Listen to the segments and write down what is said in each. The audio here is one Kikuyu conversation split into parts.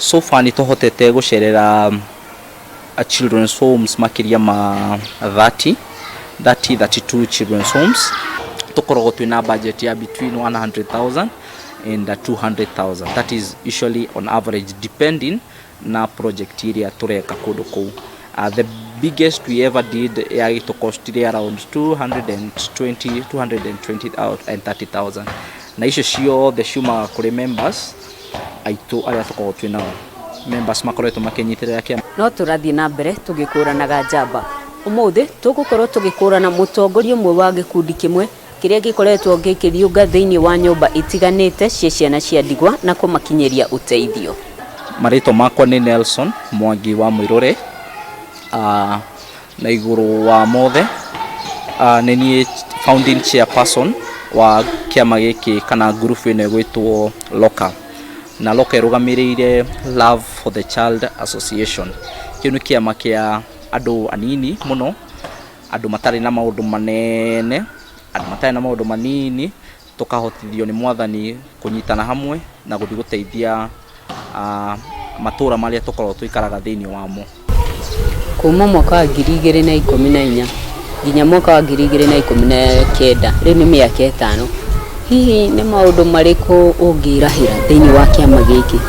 So far ni tohotete gucerera a children's homes makiria ma 32 children's homes. Tukoragwo twina budget ya between 100,000 and 200,000. That is usually on average depending na project iria tureka kundu kou. The biggest we ever did to cost around 230,000 na icio cio the shuma kuri members aitu aria tukoragwo twina members makoretwo makinyitirira kia no turathie na mbere tugikuranaga Njamba. Umuthi tugukorwo tugikurana mutongoria mwe wa gikundi kimwe kiria gikoretwo gikiriunga thiini wa nyumba itiganite cia ciana cia ndigwa na kumakinyeria uteithio. Marito makwa ni Nelson Mwangi wa Mwirore na iguru wa mothe ni founding chairperson wa kiama giki kana group ine gwitwo Loca na Loca irugamirire Love for the Child Association. Kinu kiama kia andu anini muno, andu matari na maundu manene, andu matari na maundu manini, tukahotithio ni mwathani kunyitana hamwe na guthi guteithia matura maria tukorwo twikaraga thiini wamo. Kuma mwaka wa 2014 nginya mwaka wa 2019 riu ni miaka 5. Hihi ni maundu mariku ungirahira thiini wa kiama giki?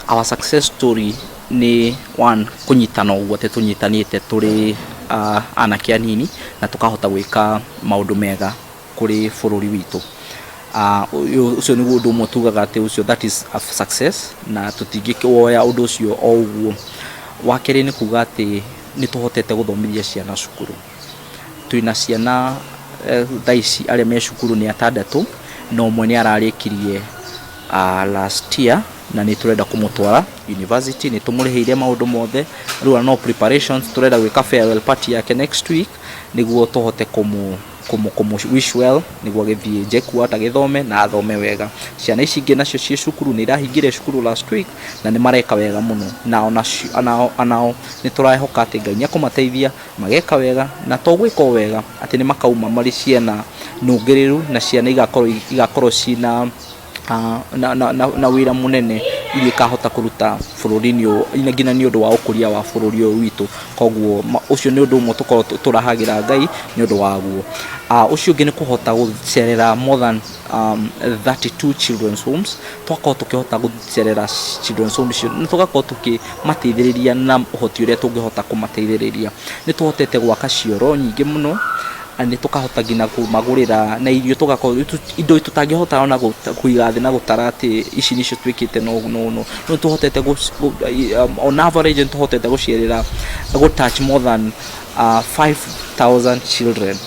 Our success story ni one kunyitana uguo tunyitanite turi anake anini na tukahota gwika maundu mega kuri bururi witu. Ucio ni undu umwe tugaga ati ucio that is a success na tutingikwoya undu ucio o uguo. Wakeri ni kuga ati ni tuhotete guthomithia ciana cukuru. Twina ciana thaici aria me cukuru ni 6 no umwe ni ararikirie last year na ni turenda kumutwara university, ni tumurihiire maundu mothe. Riu no preparations turenda gwika farewell party yake next week niguo tuhote kumu wish well niguo githie JIKORETWO atagithome na athome wega. Ciana ici ingi nacio cie cukuru ni irahingire cukuru last week na ni mareka wega muno na anao ni turahoka ati Ngai akumateithia mageka wega na togwika wega ati ni makauma mari ciana nungiriru na ciana igakorwo cina na wira munene ili kahota kuruta fururini inagina ni undu wa ukuria wa fururi witu. Koguo ucio ni undu umwe tukorwo turahagira Ngai ni undu waguo. Ucio ngi ni kuhota gucerera more than 32 children's homes. Twakorwo tukihota gucerera children's homes ni tugakorwo tukimateithiriria na uhoti uria tungihota kumateithiriria. Ni tuhotete gwaka cioro nyingi muno ani tukahota gina kumagurira na irio tugakorwo indo tutangihota ona kuiga thi na gutarati ici nicio twikite no tuhotete on average tuhotete gucerera go touch more than 5,000 children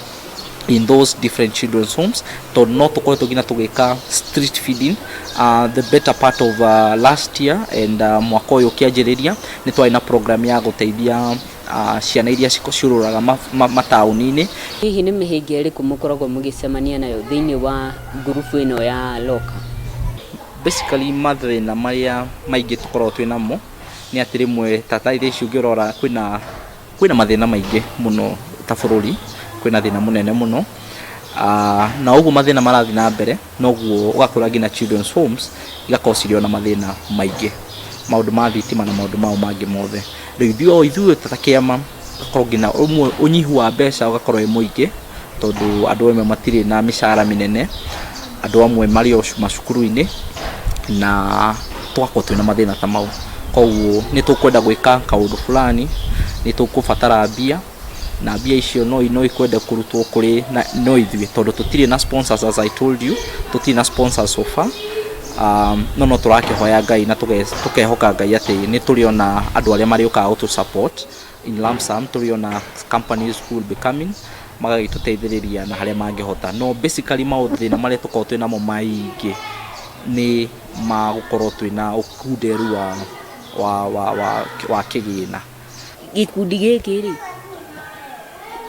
in those different children's homes. To not to gina tugika street feeding the better part of last year and mwaka uyu kianjiriria ni twaina program ya guteithia ciana iria ciururaga matauni-ini. Hihi ni mihinga iriku mukoragwo mugicemania nayo thiini wa group ino ya Loca? Basically mathina maria maingi tukoragwo twinamo ni ati rimwe tata iria icio ngirora kwina mathina maingi muno ta bururi, kwina thina munene muno na uguo mathina marathi na mbere noguo ugakora gina children's homes igakorwo cirio na mathina maingi, maundu ma thitima na maundu mao mangi mothe. Riu ithuĩ tatakiama gakorwo gina unyihu wa mbeca ugakorwo e muingi tondu andu amwe matire na mishara minene, andu amwe mari o macukuru-ini na twakorwo twina mathina ta mau. Koguo ni tukwenda gwika kaundu fulani ni tukubatara mbia na mbia icio no ikwenda kurutwo kuri no ithuĩ tondu tutire na sponsors as I told you, tutire na sponsors so far. No turakihoya Ngai na tukehoka Ngai ati ni turiona andu aria mari uka auto support in lump sum, turiona companies will be coming magagituteithiriria na haria mangihota. No basically maudhina maria tukorwo twina mo maingi ni magukorwo twina ukunderu wa kigina. Gikundi giki ri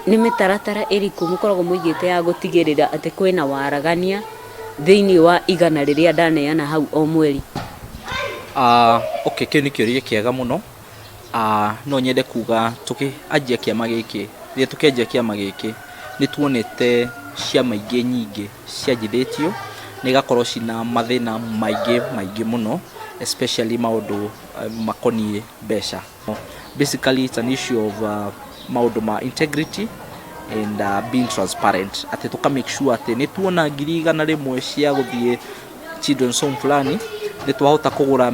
ni mitaratara iriku mukoragwo muigite ya gutigirira ati kwina waragania thiini wa igana riria ndaneana hau o mweri? Okay, kini kiuria kiega muno. No nyende kuga tukianjia kiama giki ria tukianjia kiama giki ni tuonete ciama ingi nyingi cianjithitio ni gakorwo cina mathina maingi muno, especially maundu makonie besha. Basically it's an issue of maundu ma integrity and being transparent. Ate tuka make sure ate ni tuona ngiri igana rimwe cia guthie children's home fulani ni twahota kugura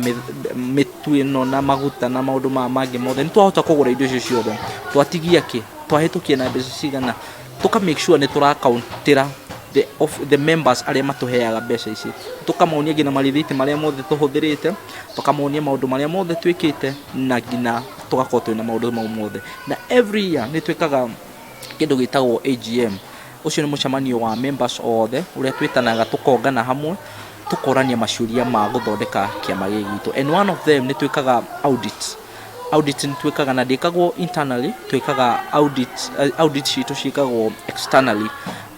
mitu ino na maguta na maundu mangi mothe ni twahota kugura indo icio ciothe twatigia ki twahitukia na mbeca cigana tuka make sure ni turakauntira the members aria matuheaga mbeca ici tukamaunia ngina marithiti maria mothe tuhuthirite tukamaunia maundu maria mothe twikite na ngina tugakorwo twina maundu mau mothe na every year ni twikaga kindu gitagwo AGM ucio ni mucemanio wa members othe uria twitanaga tukongana hamwe tukorania maciuria ma guthondeka kiama gitu and one of them ni twikaga audit ni twikaga na ndikagwo internally twikaga audit citu cikagwo externally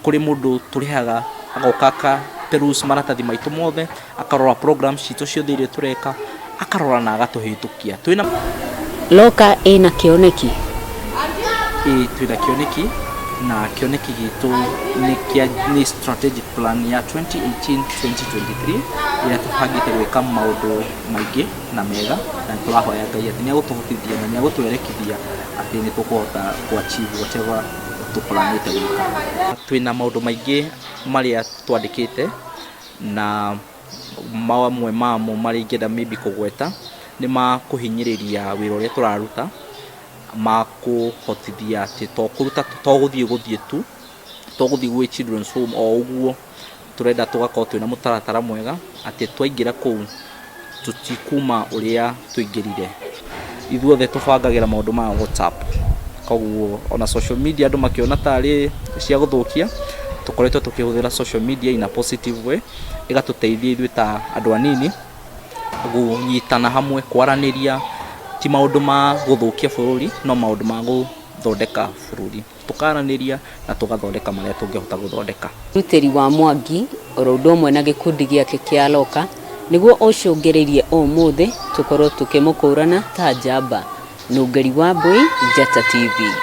kuri mundu turihaga agokaka perus maratathi maitu mothe akarora programs citu ciothe iria tureka akarora na agatuhitukia twina Loca ina kioneki twina kioneki na kioneki gitu ni strategic plan ya 2018-2023 ira tubangite gwika maundu maingi na mega na turahoya Ngai ati ni agutuhotithia na ni agutwerekithia ati ni tukuhota kuachieve whatever tuplanite gwika. Twina maundu maingi maria twandikite na mamwe mamo mari ingenda maybe kugweta ni makuhinyiriria wira uria turaruta makuhotithia ati toguthie tu toguthie gwe children's home o uguo turenda tugakorwo twina mutaratara mwega ati twaingira kuu tutikuma uria tuingirire ithuothe tubangagira maundu ma WhatsApp koguo ona social media andu makiona tari cia guthukia tukoretwo tukihuthira social media in a positive way igatuteithia ithuĩ ta andu anini gunyitana hamwe kwaraniria ti maundu ma guthukia bururi no maundu ma guthondeka bururi tukaraniria na tugathondeka maria tungihota guthondeka. Ruteri wa Mwangi orodo mwe na gikundi giake kia Loca niguo ucungiririe umuthi tukorwo tukimukurana ta Njamba. Nungeri wa Mbui, Njata TV.